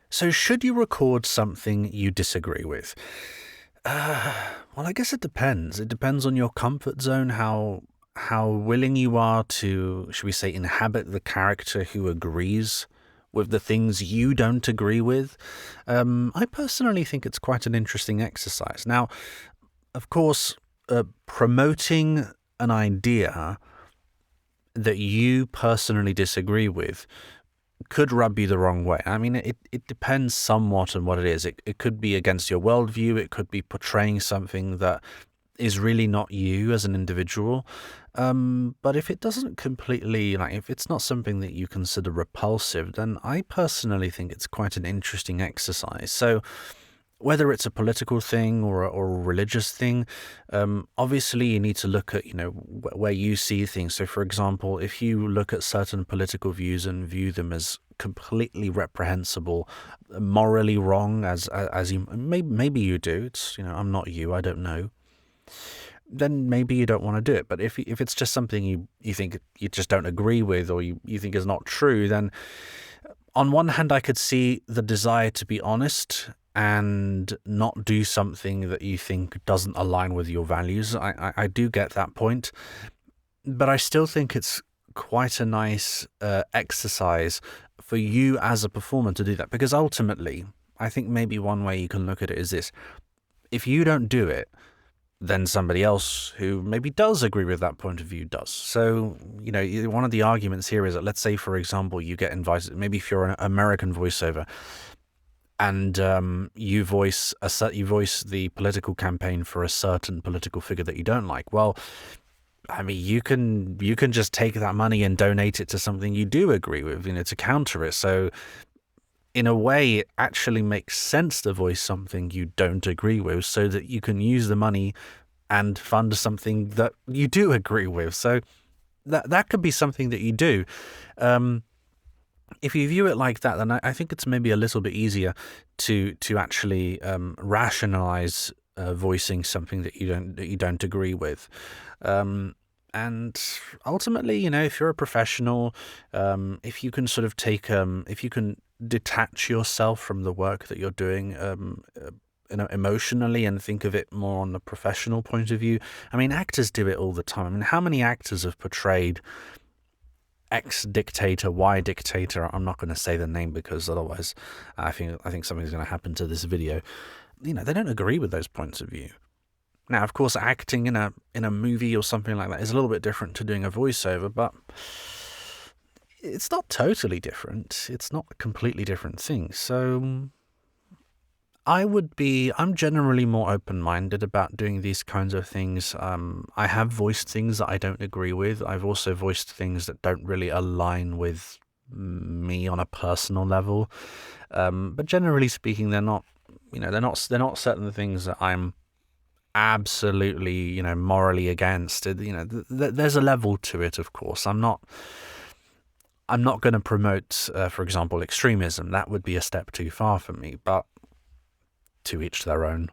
So, should you record something you disagree with? Well, I guess it depends. It depends on your comfort zone, how willing you are to, should we say, inhabit the character who agrees with the things you don't agree with. I personally think it's quite an interesting exercise. Now, of course, promoting an idea that you personally disagree with could rub you the wrong way. I mean, it depends somewhat on what it is. It could be against your worldview. It could be portraying something that is really not you as an individual. But if it doesn't completely, like, if it's not something that you consider repulsive, then I personally think it's quite an interesting exercise. So, whether it's a political thing or a religious thing, obviously you need to look at, where you see things. So, for example, if you look at certain political views and view them as completely reprehensible, morally wrong, as you maybe you do. It's, I'm not you, I don't know. Then maybe you don't want to do it. But if it's just something you think you just don't agree with, or you think is not true, then on one hand I could see the desire to be honest and not do something that you think doesn't align with your values. I do get that point, but I still think it's quite a nice exercise for you as a performer to do that, because ultimately, I think maybe one way you can look at it is this: if you don't do it, then somebody else who maybe does agree with that point of view does. So, one of the arguments here is that, let's say, for example, you get invited, maybe if you're an American voiceover, and you voice the political campaign for a certain political figure that you don't like. Well, I mean, you can just take that money and donate it to something you do agree with, to counter it. So, in a way, it actually makes sense to voice something you don't agree with, so that you can use the money and fund something that you do agree with. So that could be something that you do. If you view it like that, then I think it's maybe a little bit easier to actually rationalize voicing something that you don't agree with. And ultimately, if you're a professional, if you can sort of if you can detach yourself from the work that you're doing, emotionally, and think of it more on the professional point of view. I mean, actors do it all the time. I mean, how many actors have portrayed X dictator, Y dictator? I'm not going to say the name, because otherwise I think something's going to happen to this video. They don't agree with those points of view. Now, of course, acting in a movie or something like that is a little bit different to doing a voiceover, but it's not totally different. It's not a completely different thing. So I'm generally more open-minded about doing these kinds of things. I have voiced things that I don't agree with. I've also voiced things that don't really align with me on a personal level. But generally speaking, they're not certain things that I'm absolutely, morally against. There's a level to it, of course. I'm not going to promote, for example, extremism. That would be a step too far for me, but to each their own.